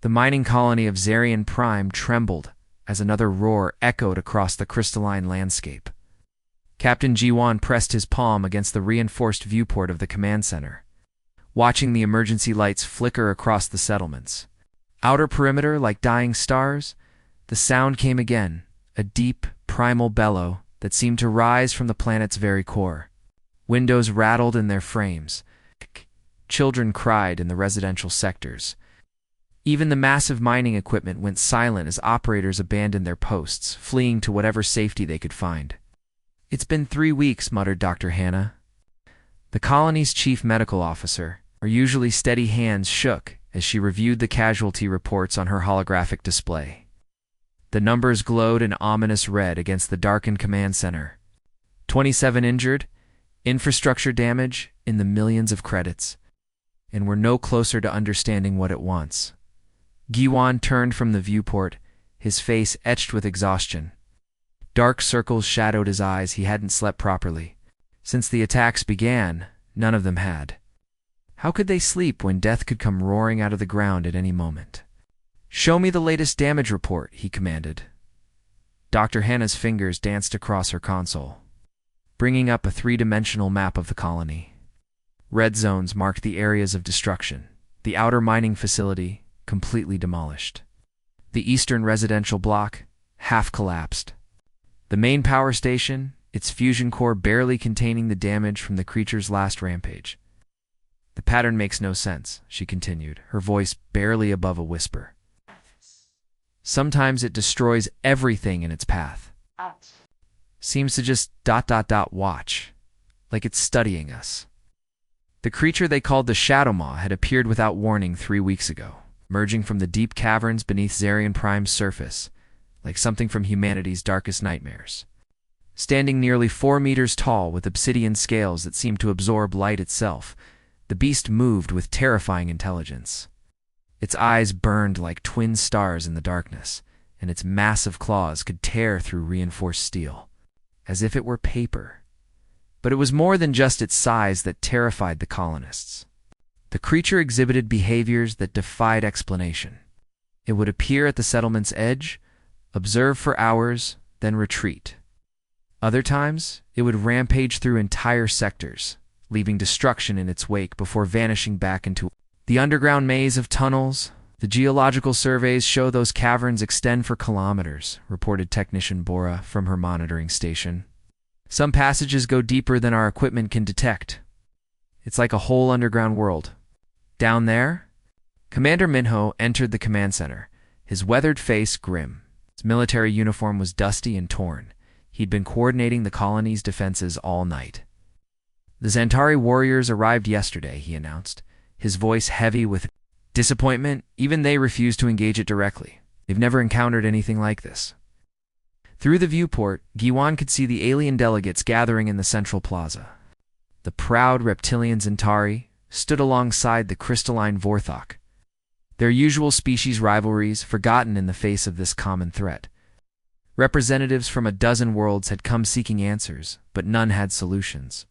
The mining colony of Zarian Prime trembled as another roar echoed across the crystalline landscape. Captain Jiwan pressed his palm against the reinforced viewport of the command center, watching the emergency lights flicker across the settlements. Outer perimeter like dying stars, the sound came again, a deep, primal bellow that seemed to rise from the planet's very core. Windows rattled in their frames. Children cried in the residential sectors. Even the massive mining equipment went silent as operators abandoned their posts, fleeing to whatever safety they could find. "It's been 3 weeks," muttered Dr. Hannah. The colony's chief medical officer, her usually steady hands shook as she reviewed the casualty reports on her holographic display. The numbers glowed an ominous red against the darkened command center. 27 injured, infrastructure damage in the millions of credits, and we're no closer to understanding what it wants. Giwan turned from the viewport, his face etched with exhaustion. Dark circles shadowed his eyes. He hadn't slept properly. Since the attacks began, none of them had. How could they sleep when death could come roaring out of the ground at any moment? "Show me the latest damage report," he commanded. Dr. Hannah's fingers danced across her console, bringing up a three-dimensional map of the colony. Red zones marked the areas of destruction. The outer mining facility, completely demolished. The eastern residential block, half collapsed. The main power station, its fusion core barely containing the damage from the creature's last rampage. "The pattern makes no sense," she continued, her voice barely above a whisper. "Sometimes it destroys everything in its path. Seems to just ... watch, like it's studying us." The creature they called the Shadow Maw had appeared without warning 3 weeks ago, emerging from the deep caverns beneath Zarian Prime's surface, like something from humanity's darkest nightmares. Standing nearly 4 meters tall with obsidian scales that seemed to absorb light itself, the beast moved with terrifying intelligence. Its eyes burned like twin stars in the darkness, and its massive claws could tear through reinforced steel, as if it were paper. But it was more than just its size that terrified the colonists. The creature exhibited behaviors that defied explanation. It would appear at the settlement's edge, observe for hours, then retreat. Other times, it would rampage through entire sectors, leaving destruction in its wake before vanishing back into the underground maze of tunnels. "The geological surveys show those caverns extend for kilometers," reported technician Bora from her monitoring station. "Some passages go deeper than our equipment can detect. It's like a whole underground world." "Down there?" Commander Minho entered the command center, his weathered face grim. His military uniform was dusty and torn. He'd been coordinating the colony's defenses all night. "The Zantari warriors arrived yesterday," he announced, his voice heavy with disappointment. "Even they refused to engage it directly. They've never encountered anything like this." Through the viewport, Giwan could see the alien delegates gathering in the central plaza. The proud reptilian Zantari stood alongside the crystalline Vorthok, their usual species rivalries forgotten in the face of this common threat. Representatives from a dozen worlds had come seeking answers, but none had solutions.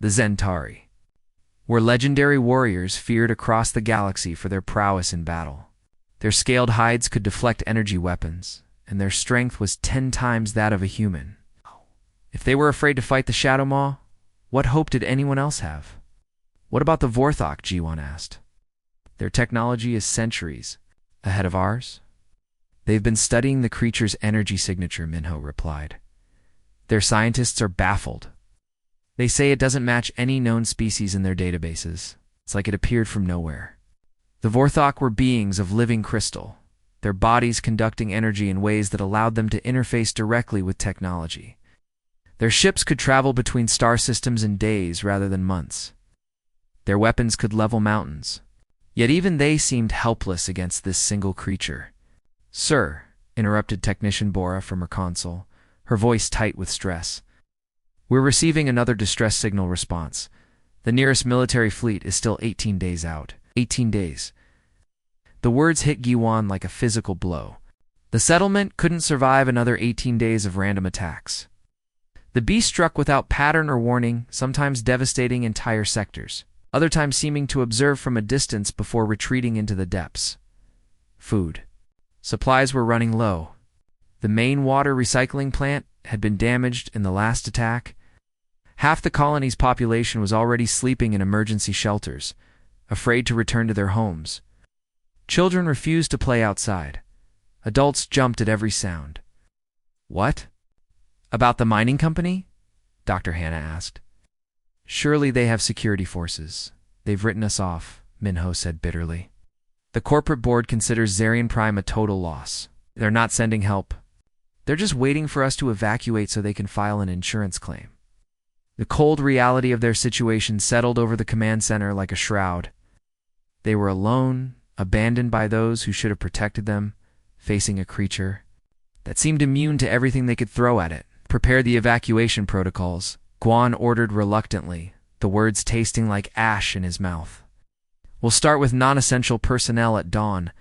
The Zantari were legendary warriors feared across the galaxy for their prowess in battle. Their scaled hides could deflect energy weapons, and their strength was 10 times that of a human. If they were afraid to fight the Shadow Maw, what hope did anyone else have? "What about the Vorthok?" Jiwan asked. "Their technology is centuries ahead of ours." "They've been studying the creature's energy signature," Minho replied. "Their scientists are baffled. They say it doesn't match any known species in their databases. It's like it appeared from nowhere." The Vorthok were beings of living crystal, their bodies conducting energy in ways that allowed them to interface directly with technology. Their ships could travel between star systems in days rather than months. Their weapons could level mountains. Yet even they seemed helpless against this single creature. "Sir," interrupted Technician Bora from her console, her voice tight with stress, "we're receiving another distress signal response. The nearest military fleet is still 18 days out." 18 days. The words hit Giwan like a physical blow. The settlement couldn't survive another 18 days of random attacks. The beast struck without pattern or warning, sometimes devastating entire sectors, other times seeming to observe from a distance before retreating into the depths. food. Supplies were running low. The main water recycling plant had been damaged in the last attack. Half the colony's population was already sleeping in emergency shelters, afraid to return to their homes. Children refused to play outside. Adults jumped at every sound. "What? About the mining company?" Dr. Hannah asked. "Surely they have security forces. They've written us off," Minho said bitterly. "The corporate board considers Zarian Prime a total loss. They're not sending help. They're just waiting for us to evacuate so they can file an insurance claim." The cold reality of their situation settled over the command center like a shroud. They were alone, abandoned by those who should have protected them, facing a creature that seemed immune to everything they could throw at it. "Prepare the evacuation protocols," Guan ordered reluctantly, the words tasting like ash in his mouth. "We'll start with non-essential personnel at dawn."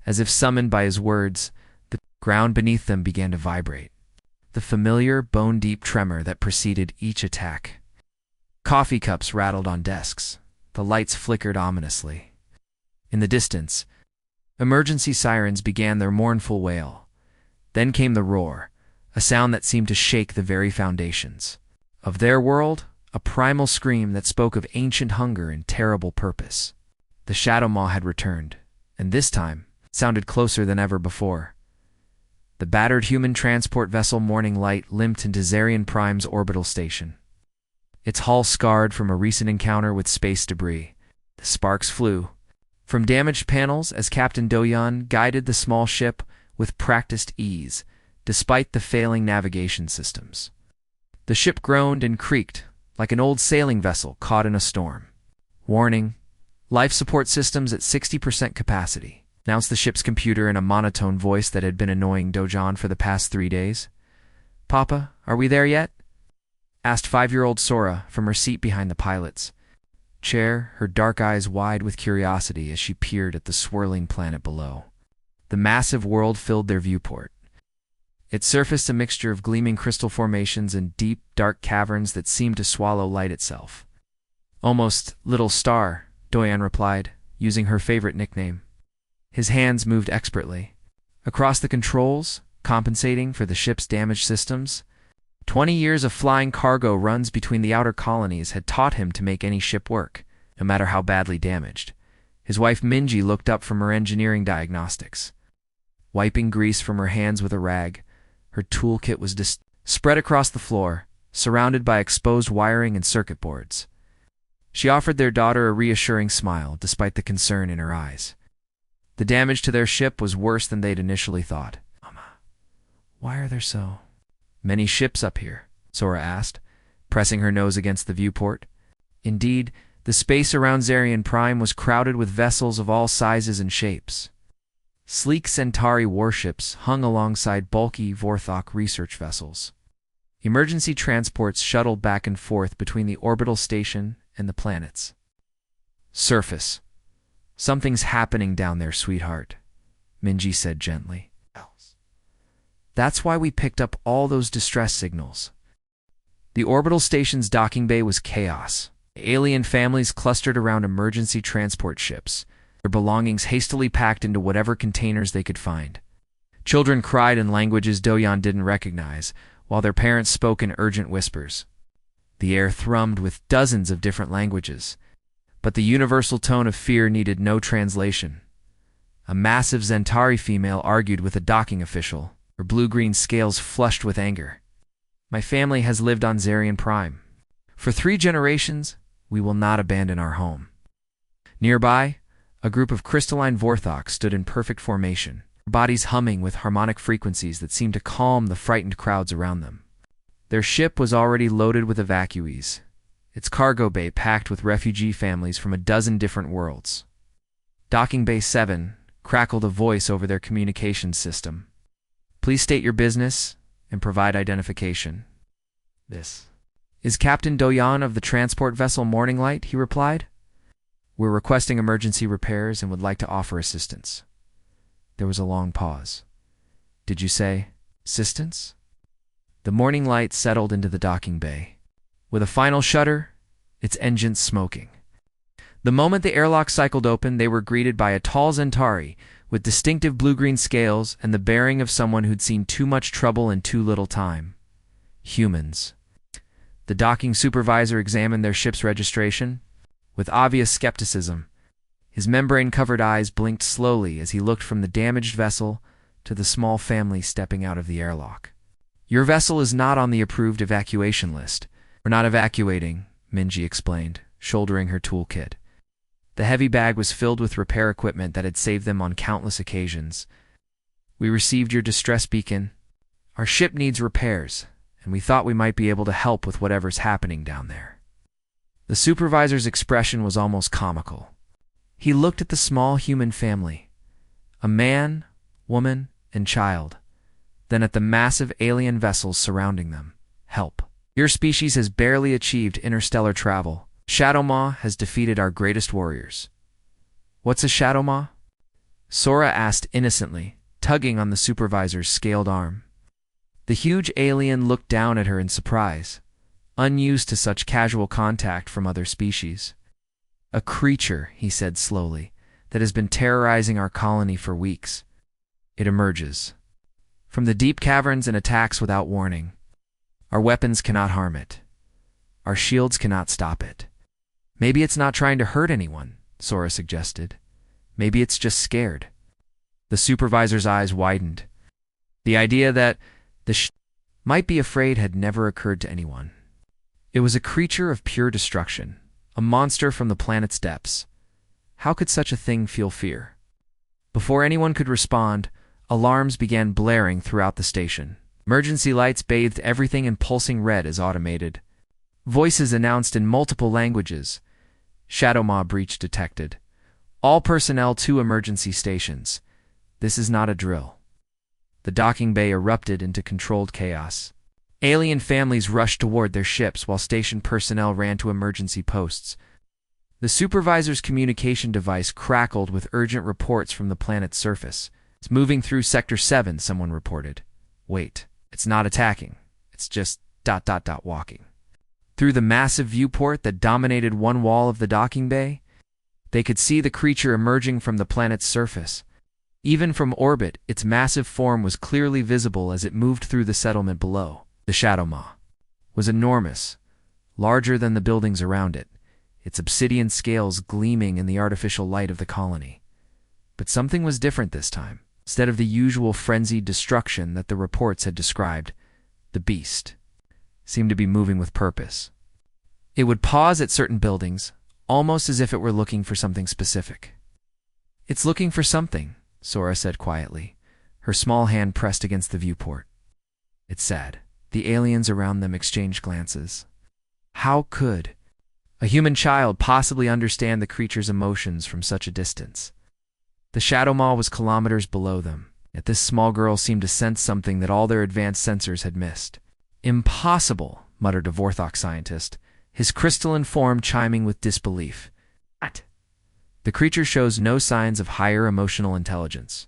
As if summoned by his words, the ground beneath them began to vibrate. The familiar, bone-deep tremor that preceded each attack. Coffee cups rattled on desks. The lights flickered ominously. In the distance, emergency sirens began their mournful wail. Then came the roar, a sound that seemed to shake the very foundations of their world, a primal scream that spoke of ancient hunger and terrible purpose. The Shadow Maw had returned, and this time sounded closer than ever before. The battered human transport vessel Morning Light limped into Zarian Prime's orbital station. Its hull scarred from a recent encounter with space debris. The sparks flew from damaged panels as Captain Doyan guided the small ship with practiced ease, despite the failing navigation systems. The ship groaned and creaked, like an old sailing vessel caught in a storm. "Warning, life support systems at 60% capacity," announced the ship's computer in a monotone voice that had been annoying Dojan for the past 3 days. "Papa, are we there yet?" asked 5-year-old Sora from her seat behind the pilot's chair, her dark eyes wide with curiosity as she peered at the swirling planet below. The massive world filled their viewport. It surfaced a mixture of gleaming crystal formations and deep, dark caverns that seemed to swallow light itself. "Almost Little Star," Doyan replied, using her favorite nickname. His hands moved expertly across the controls, compensating for the ship's damaged systems. 20 years of flying cargo runs between the outer colonies had taught him to make any ship work, no matter how badly damaged. His wife Minji looked up from her engineering diagnostics. Wiping grease from her hands with a rag, her toolkit was spread across the floor, surrounded by exposed wiring and circuit boards. She offered their daughter a reassuring smile, despite the concern in her eyes. The damage to their ship was worse than they'd initially thought. "Mama, why are there so many ships up here?" Sora asked, pressing her nose against the viewport. Indeed, the space around Zarian Prime was crowded with vessels of all sizes and shapes. Sleek Centauri warships hung alongside bulky Vorthok research vessels. Emergency transports shuttled back and forth between the orbital station and the planets. "Surface. Something's happening down there, sweetheart," Minji said gently. "That's why we picked up all those distress signals." The orbital station's docking bay was chaos. Alien families clustered around emergency transport ships, their belongings hastily packed into whatever containers they could find. Children cried in languages Doyan didn't recognize, while their parents spoke in urgent whispers. The air thrummed with dozens of different languages, but the universal tone of fear needed no translation. A massive Zentari female argued with a docking official, her blue-green scales flushed with anger. "My family has lived on Zarian Prime. For 3 generations, we will not abandon our home." Nearby, a group of crystalline Vorthok stood in perfect formation, their bodies humming with harmonic frequencies that seemed to calm the frightened crowds around them. Their ship was already loaded with evacuees, its cargo bay packed with refugee families from a dozen different worlds. Docking Bay 7 crackled a voice over their communications system. "Please state your business and provide identification." "This is Captain Doyan of the transport vessel Morning Light," he replied. "We're requesting emergency repairs and would like to offer assistance." There was a long pause. "Did you say assistance?" The Morning Light settled into the docking bay, with a final shudder, its engines smoking. The moment the airlock cycled open, they were greeted by a tall Zentari with distinctive blue-green scales and the bearing of someone who'd seen too much trouble in too little time. Humans. The docking supervisor examined their ship's registration with obvious skepticism. His membrane-covered eyes blinked slowly as he looked from the damaged vessel to the small family stepping out of the airlock. "Your vessel is not on the approved evacuation list. We're not evacuating," Minji explained, shouldering her toolkit. The heavy bag was filled with repair equipment that had saved them on countless occasions. "We received your distress beacon. Our ship needs repairs, and we thought we might be able to help with whatever's happening down there." The supervisor's expression was almost comical. He looked at the small human family, a man, woman, and child, then at the massive alien vessels surrounding them. "Help. Your species has barely achieved interstellar travel. Shadow Maw has defeated our greatest warriors." "What's a Shadow Maw?" Sora asked innocently, tugging on the supervisor's scaled arm. The huge alien looked down at her in surprise, unused to such casual contact from other species. "A creature," he said slowly, "that has been terrorizing our colony for weeks. It emerges from the deep caverns and attacks without warning. Our weapons cannot harm it. Our shields cannot stop it." "Maybe it's not trying to hurt anyone," Sora suggested. "Maybe it's just scared." The supervisor's eyes widened. The idea that the might be afraid had never occurred to anyone. It was a creature of pure destruction, a monster from the planet's depths. How could such a thing feel fear? Before anyone could respond, alarms began blaring throughout the station. Emergency lights bathed everything in pulsing red as automated. Voices announced in multiple languages. "Shadow Maw breach detected. All personnel to emergency stations. This is not a drill." The docking bay erupted into controlled chaos. Alien families rushed toward their ships while station personnel ran to emergency posts. The supervisor's communication device crackled with urgent reports from the planet's surface. "It's moving through Sector 7, someone reported. "Wait, it's not attacking. It's just ... walking." Through the massive viewport that dominated one wall of the docking bay, they could see the creature emerging from the planet's surface. Even from orbit, its massive form was clearly visible as it moved through the settlement below. The Shadow Maw was enormous, larger than the buildings around it, its obsidian scales gleaming in the artificial light of the colony. But something was different this time. Instead of the usual frenzied destruction that the reports had described, the beast seemed to be moving with purpose. It would pause at certain buildings, almost as if it were looking for something specific. "It's looking for something," Sora said quietly, her small hand pressed against the viewport. It said. The aliens around them exchanged glances. How could a human child possibly understand the creature's emotions from such a distance? The Shadow Maw was kilometers below them, yet this small girl seemed to sense something that all their advanced sensors had missed. "Impossible," muttered a Vorthok scientist, his crystalline form chiming with disbelief. "What?" The creature shows no signs of higher emotional intelligence.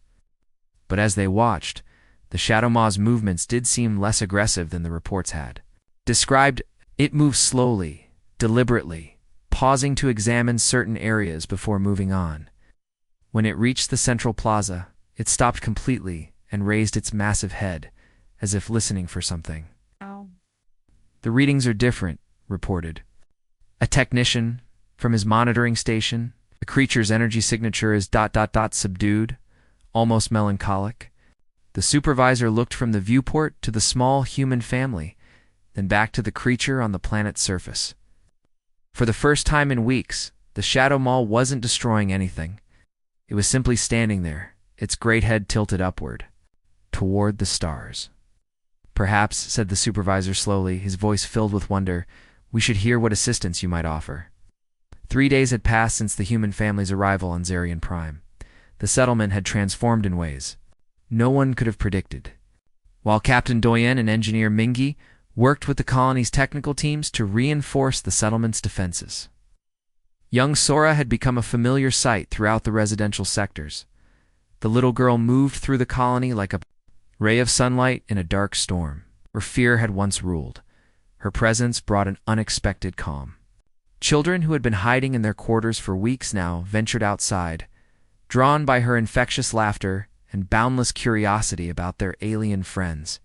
But as they watched, the Shadow Maw's movements did seem less aggressive than the reports had. Described, it moved slowly, deliberately, pausing to examine certain areas before moving on. When it reached the central plaza, it stopped completely and raised its massive head, as if listening for something. Ow. "The readings are different," reported a technician from his monitoring station. "The creature's energy signature is ... subdued, almost melancholic." The supervisor looked from the viewport to the small human family, then back to the creature on the planet's surface. For the first time in weeks, the Shadow Maw wasn't destroying anything. It was simply standing there, its great head tilted upward, toward the stars. "Perhaps," said the supervisor slowly, his voice filled with wonder, "we should hear what assistance you might offer." 3 days had passed since the human family's arrival on Zarian Prime. The settlement had transformed in ways no one could have predicted. While Captain Doyen and Engineer Mingi worked with the colony's technical teams to reinforce the settlement's defenses, young Sora had become a familiar sight throughout the residential sectors. The little girl moved through the colony like a ray of sunlight in a dark storm, where fear had once ruled. Her presence brought an unexpected calm. Children who had been hiding in their quarters for weeks now ventured outside, drawn by her infectious laughter and boundless curiosity about their alien friends.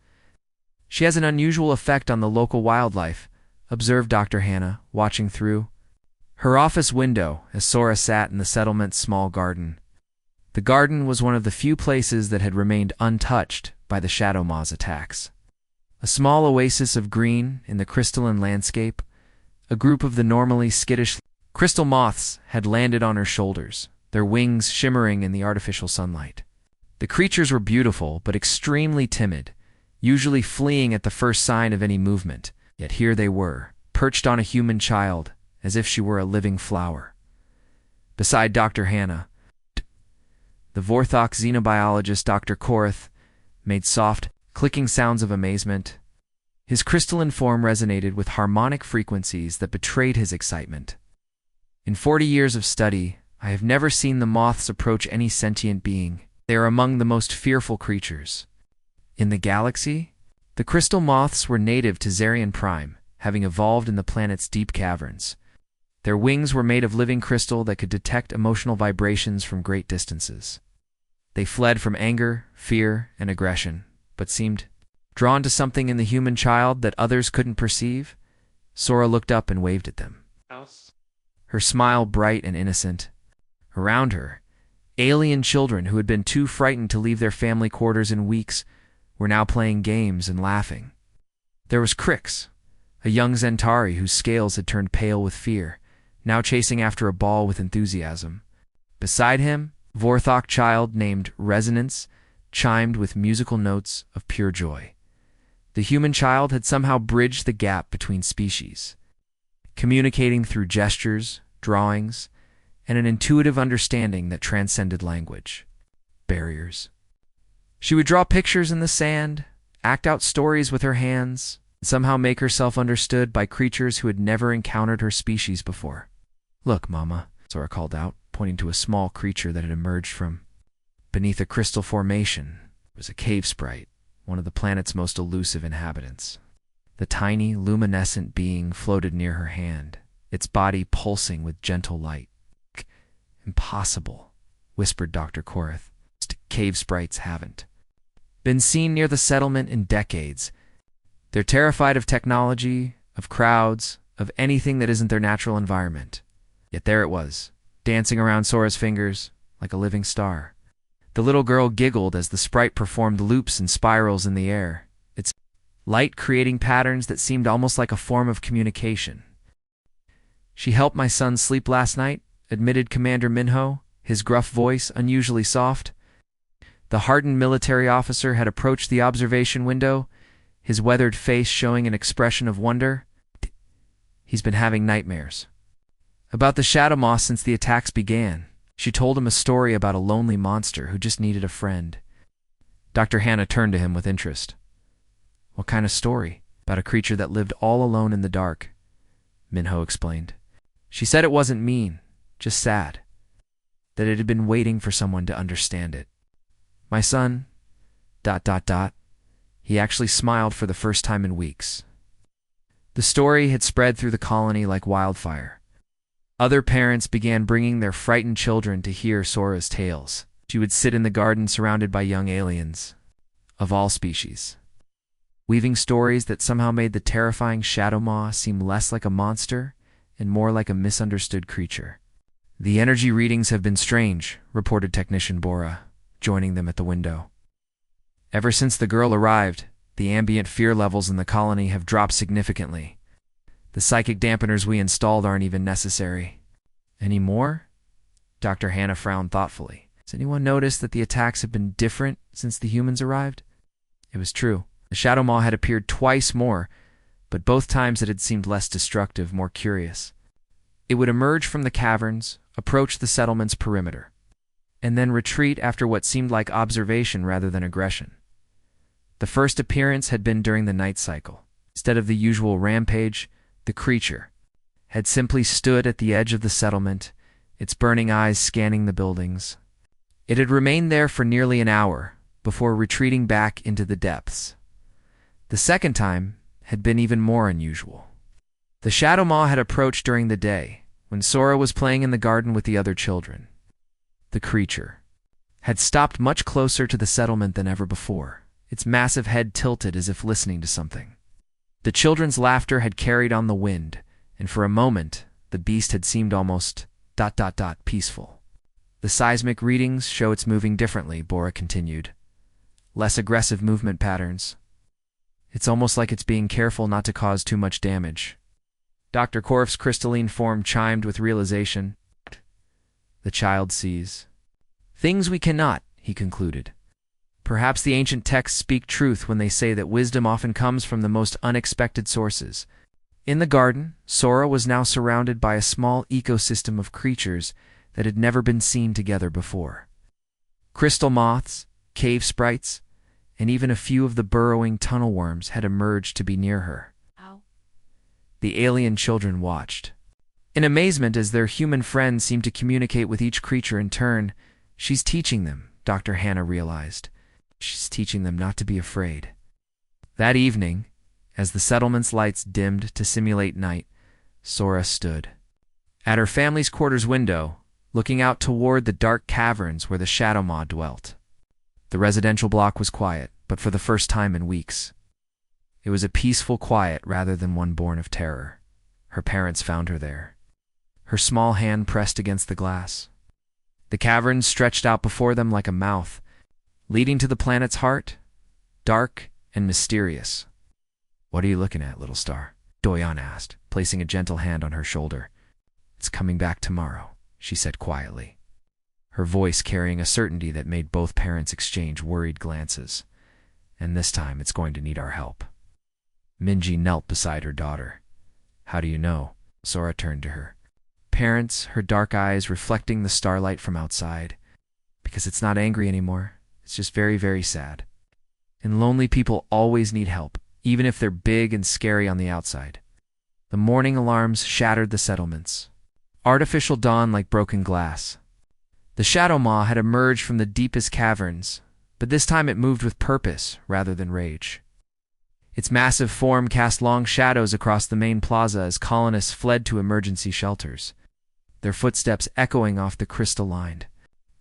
"She has an unusual effect on the local wildlife," observed Dr. Hannah, watching through her office window as Sora sat in the settlement's small garden. The garden was one of the few places that had remained untouched by the Shadow Maw's attacks. A small oasis of green in the crystalline landscape, a group of the normally skittish crystal moths had landed on her shoulders, their wings shimmering in the artificial sunlight. The creatures were beautiful but extremely timid, usually fleeing at the first sign of any movement, yet here they were, perched on a human child, as if she were a living flower. Beside Dr. Hannah, the Vorthok xenobiologist Dr. Korath made soft, clicking sounds of amazement. His crystalline form resonated with harmonic frequencies that betrayed his excitement. "In 40 years of study, I have never seen the moths approach any sentient being. They are among the most fearful creatures in the galaxy." The crystal moths were native to Zarian Prime, having evolved in the planet's deep caverns. Their wings were made of living crystal that could detect emotional vibrations from great distances. They fled from anger, fear, and aggression, but seemed drawn to something in the human child that others couldn't perceive. Sora looked up and waved at them, her smile bright and innocent. Around her, alien children who had been too frightened to leave their family quarters in weeks were now playing games and laughing. There was Crix, a young Zentari whose scales had turned pale with fear, now chasing after a ball with enthusiasm. Beside him, Vorthok child named Resonance chimed with musical notes of pure joy. The human child had somehow bridged the gap between species, communicating through gestures, drawings, and an intuitive understanding that transcended language barriers. She would draw pictures in the sand, act out stories with her hands, and somehow make herself understood by creatures who had never encountered her species before. "Look, Mama," Sora called out, pointing to a small creature that had emerged from beneath a crystal formation. It was a cave sprite, one of the planet's most elusive inhabitants. The tiny, luminescent being floated near her hand, its body pulsing with gentle light. "Impossible," whispered Dr. Korath. "Cave sprites haven't been seen near the settlement in decades. They're terrified of technology, of crowds, of anything that isn't their natural environment." Yet there it was, dancing around Sora's fingers like a living star. The little girl giggled as the sprite performed loops and spirals in the air, its light creating patterns that seemed almost like a form of communication. "She helped my son sleep last night," admitted Commander Minho, his gruff voice unusually soft. The hardened military officer had approached the observation window, his weathered face showing an expression of wonder. "He's been having nightmares about the Shadow Maw since the attacks began." She told him a story about a lonely monster who just needed a friend. Dr. Hannah turned to him with interest. "What kind of story?" "About a creature that lived all alone in the dark," Minho explained. "She said it wasn't mean, just sad, that it had been waiting for someone to understand it. My son, ... He actually smiled for the first time in weeks." The story had spread through the colony like wildfire. Other parents began bringing their frightened children to hear Sora's tales. She would sit in the garden surrounded by young aliens of all species, weaving stories that somehow made the terrifying Shadow Maw seem less like a monster and more like a misunderstood creature. "The energy readings have been strange," reported Technician Bora, joining them at the window. "Ever since the girl arrived, the ambient fear levels in the colony have dropped significantly. The psychic dampeners we installed aren't even necessary." "Any more?" Dr. Hannah frowned thoughtfully. "Has anyone noticed that the attacks have been different since the humans arrived?" It was true. The Shadow Maw had appeared twice more, but both times it had seemed less destructive, more curious. It would emerge from the caverns, approach the settlement's perimeter, and then retreat after what seemed like observation rather than aggression. The first appearance had been during the night cycle. Instead of the usual rampage, the creature had simply stood at the edge of the settlement, its burning eyes scanning the buildings. It had remained there for nearly an hour before retreating back into the depths. The second time had been even more unusual. The Shadow Maw had approached during the day, when Sora was playing in the garden with the other children. The creature had stopped much closer to the settlement than ever before, its massive head tilted as if listening to something. The children's laughter had carried on the wind, and for a moment, the beast had seemed almost ... peaceful. The seismic readings show it's moving differently, Bora continued. Less aggressive movement patterns. It's almost like it's being careful not to cause too much damage. Dr. Korf's crystalline form chimed with realization. The child sees things we cannot, he concluded. Perhaps the ancient texts speak truth when they say that wisdom often comes from the most unexpected sources. In the garden, Sora was now surrounded by a small ecosystem of creatures that had never been seen together before. Crystal moths, cave sprites, and even a few of the burrowing tunnel worms had emerged to be near her. Ow. The alien children watched in amazement as their human friends seemed to communicate with each creature in turn. She's teaching them, Dr. Hannah realized. She's teaching them not to be afraid. That evening, as the settlement's lights dimmed to simulate night, Sora stood at her family's quarters window, looking out toward the dark caverns where the Shadow Maw dwelt. The residential block was quiet, but for the first time in weeks. It was a peaceful quiet rather than one born of terror. Her parents found her there, her small hand pressed against the glass. The caverns stretched out before them like a mouth, leading to the planet's heart, dark and mysterious. What are you looking at, little star? Doyan asked, placing a gentle hand on her shoulder. It's coming back tomorrow, she said quietly, her voice carrying a certainty that made both parents exchange worried glances. And this time it's going to need our help. Minji knelt beside her daughter. How do you know? Sora turned to her parents, her dark eyes reflecting the starlight from outside. Because it's not angry anymore. It's just very, very sad. And lonely people always need help, even if they're big and scary on the outside. The morning alarms shattered the settlements. Artificial dawn like broken glass. The Shadow Maw had emerged from the deepest caverns, but this time it moved with purpose rather than rage. Its massive form cast long shadows across the main plaza as colonists fled to emergency shelters, their footsteps echoing off the crystal-lined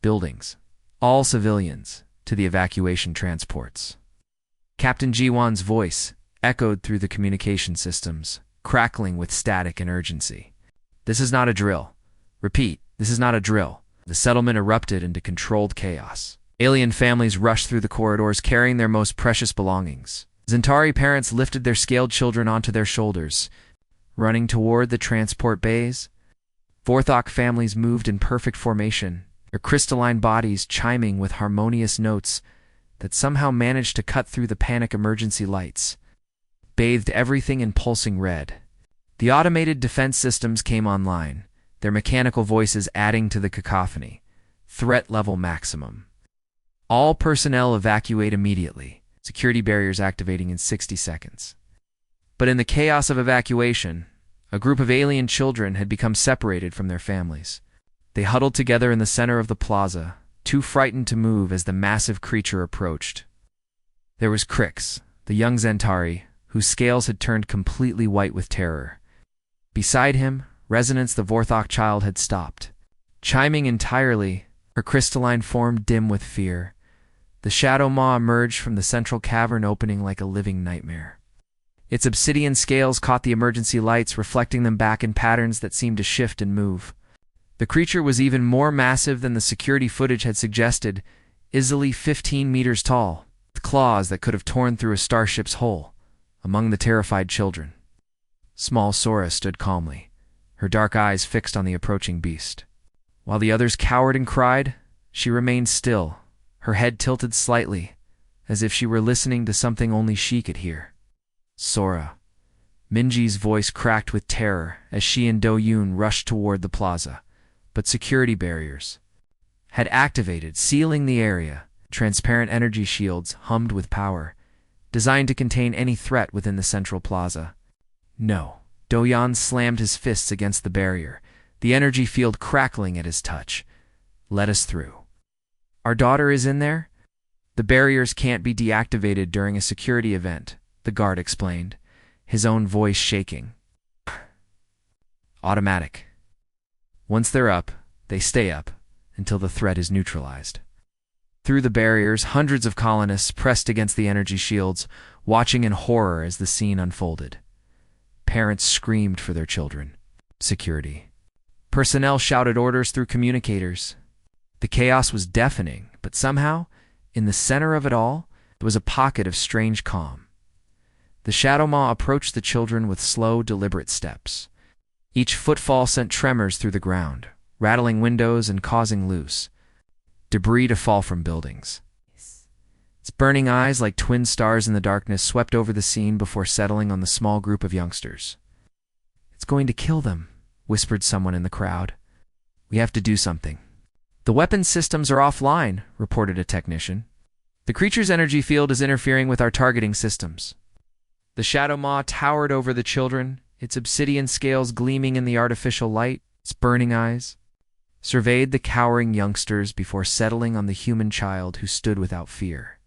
buildings, all civilians, to the evacuation transports. Captain Jiwan's voice echoed through the communication systems, crackling with static and urgency. This is not a drill. Repeat, this is not a drill. The settlement erupted into controlled chaos. Alien families rushed through the corridors carrying their most precious belongings. Zentari parents lifted their scaled children onto their shoulders, running toward the transport bays. Vorthok families moved in perfect formation, their crystalline bodies chiming with harmonious notes that somehow managed to cut through the panic emergency lights, bathed everything in pulsing red. The automated defense systems came online, their mechanical voices adding to the cacophony. Threat level maximum. All personnel evacuate immediately, security barriers activating in 60 seconds. But in the chaos of evacuation, a group of alien children had become separated from their families. They huddled together in the center of the plaza, too frightened to move as the massive creature approached. There was Crix, the young Zentari, whose scales had turned completely white with terror. Beside him, Resonance the Vorthok child had stopped, chiming entirely, her crystalline form dim with fear. The Shadow Maw emerged from the central cavern opening like a living nightmare. Its obsidian scales caught the emergency lights, reflecting them back in patterns that seemed to shift and move. The creature was even more massive than the security footage had suggested, easily 15 meters tall, with claws that could have torn through a starship's hull. Among the terrified children, small Sora stood calmly, her dark eyes fixed on the approaching beast. While the others cowered and cried, she remained still, her head tilted slightly, as if she were listening to something only she could hear. Sora. Minji's voice cracked with terror as she and Do-yoon rushed toward the plaza, but security barriers had activated, sealing the area. Transparent energy shields hummed with power, designed to contain any threat within the central plaza. No. Do-yoon slammed his fists against the barrier, the energy field crackling at his touch. Let us through. Our daughter is in there? The barriers can't be deactivated during a security event, the guard explained, his own voice shaking. Automatic. Once they're up, they stay up, until the threat is neutralized. Through the barriers, hundreds of colonists pressed against the energy shields, watching in horror as the scene unfolded. Parents screamed for their children. Security. Personnel shouted orders through communicators. The chaos was deafening, but somehow, in the center of it all, there was a pocket of strange calm. The Shadow Maw approached the children with slow, deliberate steps. Each footfall sent tremors through the ground, rattling windows and causing loose debris to fall from buildings. Its burning eyes, like twin stars in the darkness, swept over the scene before settling on the small group of youngsters. "It's going to kill them," whispered someone in the crowd. "We have to do something." "The weapons systems are offline," reported a technician. "The creature's energy field is interfering with our targeting systems." The Shadow Maw towered over the children, its obsidian scales gleaming in the artificial light. Its burning eyes surveyed the cowering youngsters before settling on the human child who stood without fear.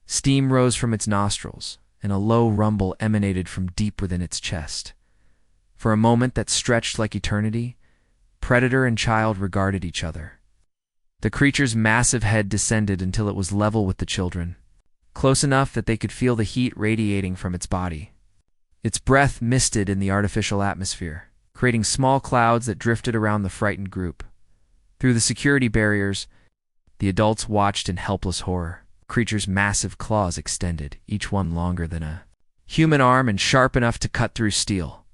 Steam rose from its nostrils, and a low rumble emanated from deep within its chest. For a moment that stretched like eternity, predator and child regarded each other. The creature's massive head descended until it was level with the children, close enough that they could feel the heat radiating from its body. Its breath misted in the artificial atmosphere, creating small clouds that drifted around the frightened group. Through the security barriers, the adults watched in helpless horror. The creature's massive claws extended, each one longer than a human arm and sharp enough to cut through steel.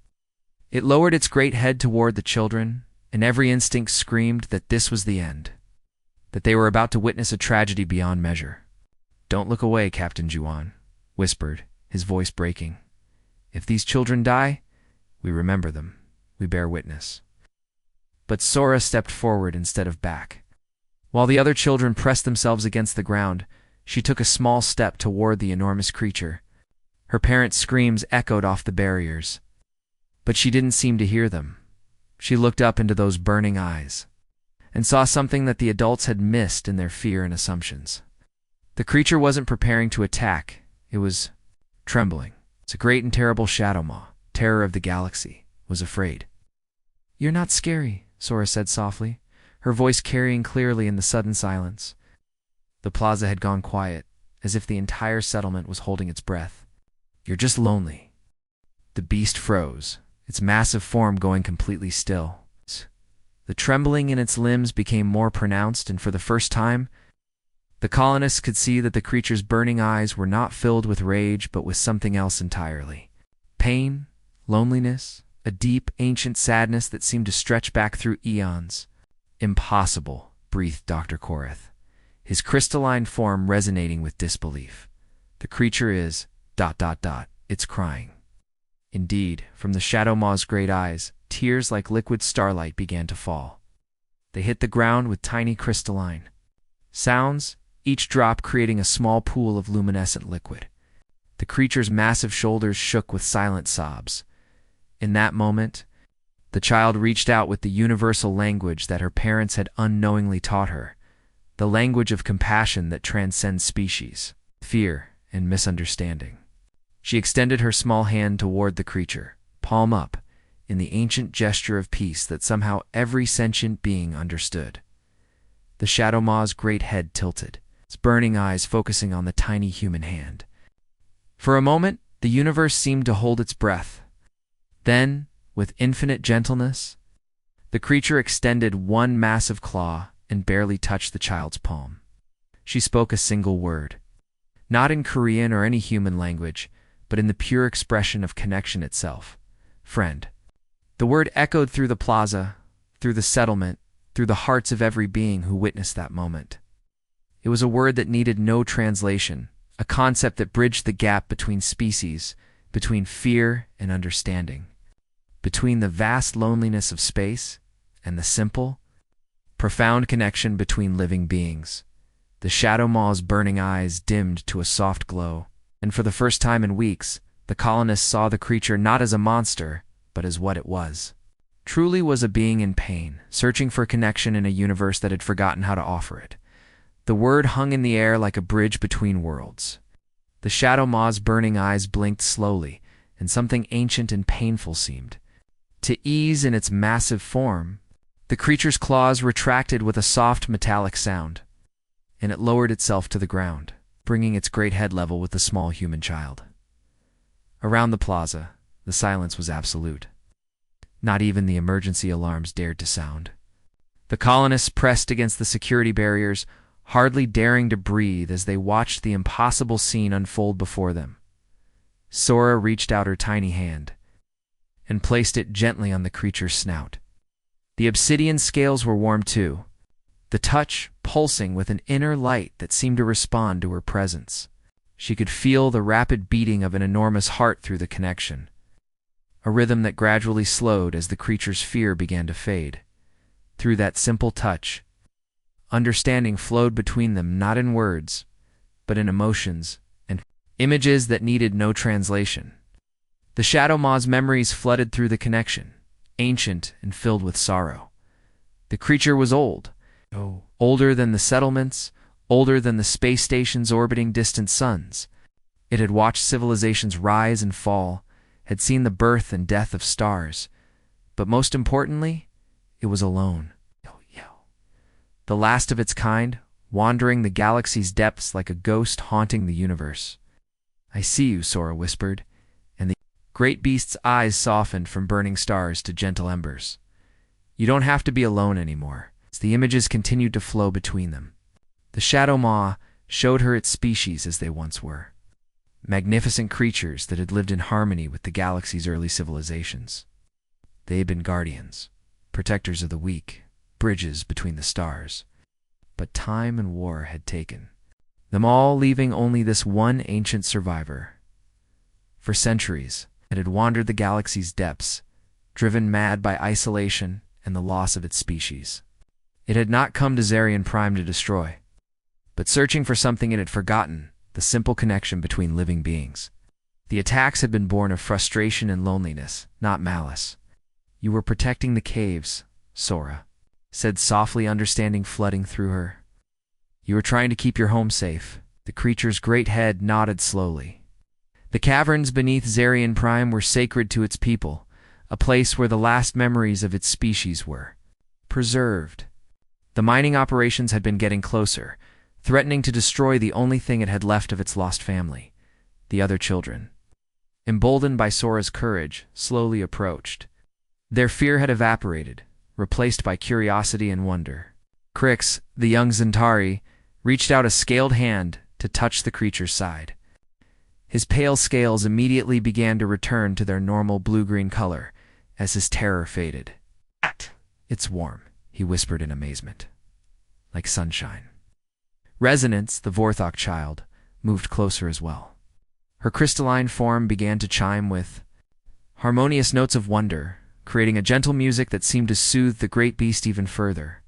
It lowered its great head toward the children, and every instinct screamed that this was the end, that they were about to witness a tragedy beyond measure. "Don't look away," Captain Juan whispered, his voice breaking. "If these children die, we remember them. We bear witness." But Sora stepped forward instead of back. While the other children pressed themselves against the ground, she took a small step toward the enormous creature. Her parents' screams echoed off the barriers, but she didn't seem to hear them. She looked up into those burning eyes and saw something that the adults had missed in their fear and assumptions. The creature wasn't preparing to attack. It was trembling. It's a great and terrible Shadow Maw, terror of the galaxy, was afraid. "You're not scary," Sora said softly, her voice carrying clearly in the sudden silence. The plaza had gone quiet, as if the entire settlement was holding its breath. "You're just lonely." The beast froze, its massive form going completely still. The trembling in its limbs became more pronounced, and for the first time, the colonists could see that the creature's burning eyes were not filled with rage, but with something else entirely. Pain, loneliness, a deep, ancient sadness that seemed to stretch back through eons. "Impossible," breathed Dr. Korath, his crystalline form resonating with disbelief. "The creature is... It's crying." Indeed, from the Shadow Maw's great eyes, tears like liquid starlight began to fall. They hit the ground with tiny crystalline sounds, each drop creating a small pool of luminescent liquid. The creature's massive shoulders shook with silent sobs. In that moment, the child reached out with the universal language that her parents had unknowingly taught her, the language of compassion that transcends species, fear, and misunderstanding. She extended her small hand toward the creature, palm up, in the ancient gesture of peace that somehow every sentient being understood. The Shadow Maw's great head tilted, its burning eyes focusing on the tiny human hand. For a moment, the universe seemed to hold its breath. Then, with infinite gentleness, the creature extended one massive claw and barely touched the child's palm. She spoke a single word, not in Korean or any human language, but in the pure expression of connection itself. "Friend." The word echoed through the plaza, through the settlement, through the hearts of every being who witnessed that moment. It was a word that needed no translation, a concept that bridged the gap between species, between fear and understanding, between the vast loneliness of space and the simple, profound connection between living beings. The Shadow Maw's burning eyes dimmed to a soft glow, and for the first time in weeks, the colonists saw the creature not as a monster, but as what it was. Truly was a being in pain, searching for connection in a universe that had forgotten how to offer it. The word hung in the air like a bridge between worlds. The Shadow Maw's burning eyes blinked slowly, and something ancient and painful seemed to ease in its massive form. The creature's claws retracted with a soft metallic sound, and it lowered itself to the ground, bringing its great head level with the small human child. Around the plaza, the silence was absolute. Not even the emergency alarms dared to sound. The colonists pressed against the security barriers, hardly daring to breathe as they watched the impossible scene unfold before them. Sora reached out her tiny hand and placed it gently on the creature's snout. The obsidian scales were warm too, the touch pulsing with an inner light that seemed to respond to her presence. She could feel the rapid beating of an enormous heart through the connection, a rhythm that gradually slowed as the creature's fear began to fade. Through that simple touch, understanding flowed between them, not in words, but in emotions and images that needed no translation. The Shadow Maw's memories flooded through the connection, ancient and filled with sorrow. The creature was old, older than the settlements, older than the space stations orbiting distant suns. It had watched civilizations rise and fall, had seen the birth and death of stars, but most importantly, it was alone. The last of its kind, wandering the galaxy's depths like a ghost haunting the universe. "I see you," Sora whispered, and the great beast's eyes softened from burning stars to gentle embers. "You don't have to be alone anymore." As the images continued to flow between them, the Shadow Maw showed her its species as they once were. Magnificent creatures that had lived in harmony with the galaxy's early civilizations. They had been guardians, protectors of the weak, bridges between the stars. But time and war had taken them all, leaving only this one ancient survivor. For centuries, it had wandered the galaxy's depths, driven mad by isolation and the loss of its species. It had not come to Zarian Prime to destroy, but searching for something it had forgotten, the simple connection between living beings. The attacks had been born of frustration and loneliness, not malice. "You were protecting the caves," Sora said softly, understanding flooding through her. "You were trying to keep your home safe." The creature's great head nodded slowly. The caverns beneath Zarian Prime were sacred to its people, a place where the last memories of its species were preserved. The mining operations had been getting closer, threatening to destroy the only thing it had left of its lost family, the other children. Emboldened by Sora's courage, slowly approached. Their fear had evaporated, replaced by curiosity and wonder. Crix, the young Zentari, reached out a scaled hand to touch the creature's side. His pale scales immediately began to return to their normal blue-green color as his terror faded. "It's warm," he whispered in amazement. "Like sunshine." Resonance, the Vorthok child, moved closer as well. Her crystalline form began to chime with harmonious notes of wonder, creating a gentle music that seemed to soothe the great beast even further.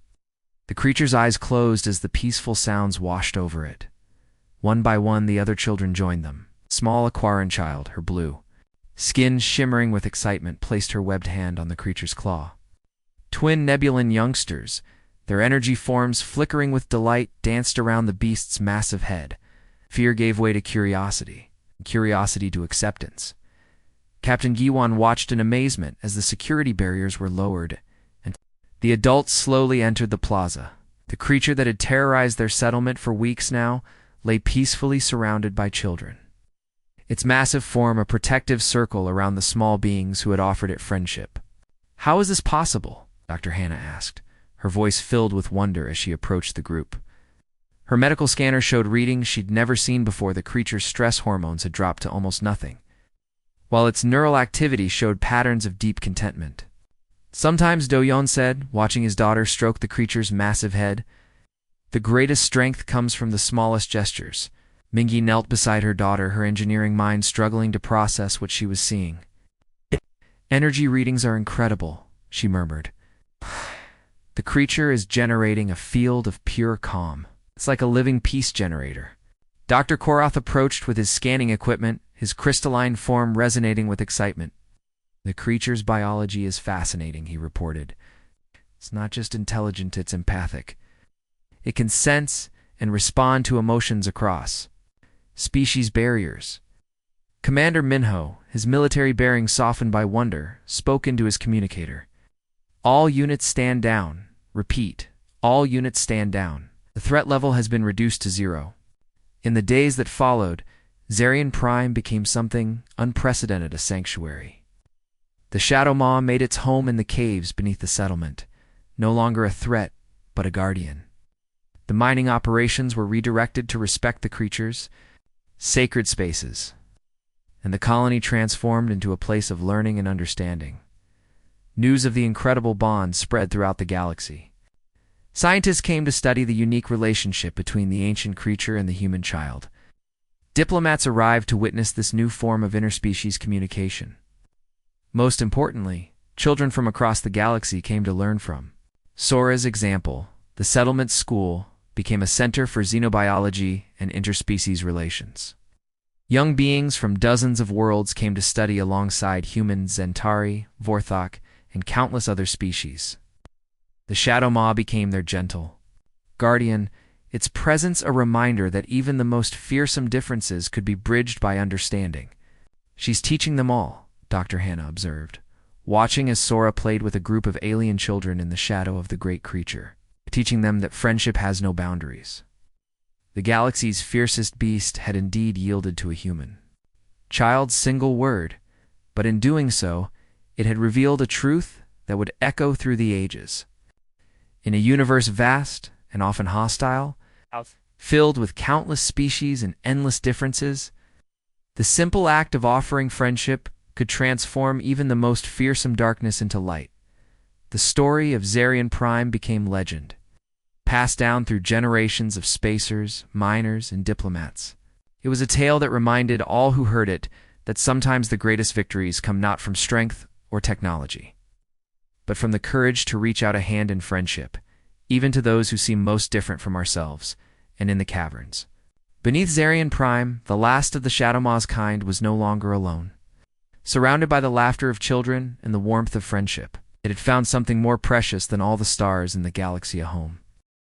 The creature's eyes closed as the peaceful sounds washed over it. One by one, the other children joined them. Small Aquaran child, her blue skin shimmering with excitement, placed her webbed hand on the creature's claw. Twin Nebulan youngsters, their energy forms flickering with delight, danced around the beast's massive head. Fear gave way to curiosity, curiosity to acceptance. Captain Giwan watched in amazement as the security barriers were lowered, and the adults slowly entered the plaza. The creature that had terrorized their settlement for weeks now lay peacefully surrounded by children. Its massive form a protective circle around the small beings who had offered it friendship. "How is this possible?" Dr. Hannah asked, her voice filled with wonder as she approached the group. Her medical scanner showed readings she'd never seen before. The creature's stress hormones had dropped to almost nothing, while its neural activity showed patterns of deep contentment. "Sometimes," Do-Yon said, watching his daughter stroke the creature's massive head, "the greatest strength comes from the smallest gestures." Mingy knelt beside her daughter, her engineering mind struggling to process what she was seeing. "Energy readings are incredible," she murmured. "The creature is generating a field of pure calm. It's like a living peace generator." Dr. Korath approached with his scanning equipment, his crystalline form resonating with excitement. "The creature's biology is fascinating," he reported. "It's not just intelligent, it's empathic. It can sense and respond to emotions across species barriers." Commander Minho, his military bearing softened by wonder, spoke into his communicator. All units stand down. Repeat. All units stand down. The threat level has been reduced to 0. In the days that followed, Zarian Prime became something unprecedented, a sanctuary. The Shadow Maw made its home in the caves beneath the settlement, no longer a threat, but a guardian. The mining operations were redirected to respect the creatures, sacred spaces, and the colony transformed into a place of learning and understanding. News of the incredible bond spread throughout the galaxy. Scientists came to study the unique relationship between the ancient creature and the human child. Diplomats arrived to witness this new form of interspecies communication. Most importantly, children from across the galaxy came to learn from Sora's example. The settlement school became a center for xenobiology and interspecies relations. Young beings from dozens of worlds came to study alongside humans, Zentari, Vorthok, and countless other species. The Shadow Maw became their gentle guardian, its presence a reminder that even the most fearsome differences could be bridged by understanding. "She's teaching them all," Dr. Hannah observed, watching as Sora played with a group of alien children in the shadow of the great creature, teaching them that friendship has no boundaries. The galaxy's fiercest beast had indeed yielded to a human child's single word, but in doing so, it had revealed a truth that would echo through the ages. In a universe vast and often hostile, filled with countless species and endless differences, the simple act of offering friendship could transform even the most fearsome darkness into light. The story of Zarian Prime became legend, passed down through generations of spacers, miners, and diplomats. It was a tale that reminded all who heard it that sometimes the greatest victories come not from strength or technology, but from the courage to reach out a hand in friendship, even to those who seem most different from ourselves, and in the caverns. Beneath Zarian Prime, the last of the Shadow Maw's kind was no longer alone. Surrounded by the laughter of children and the warmth of friendship, it had found something more precious than all the stars in the galaxy a home.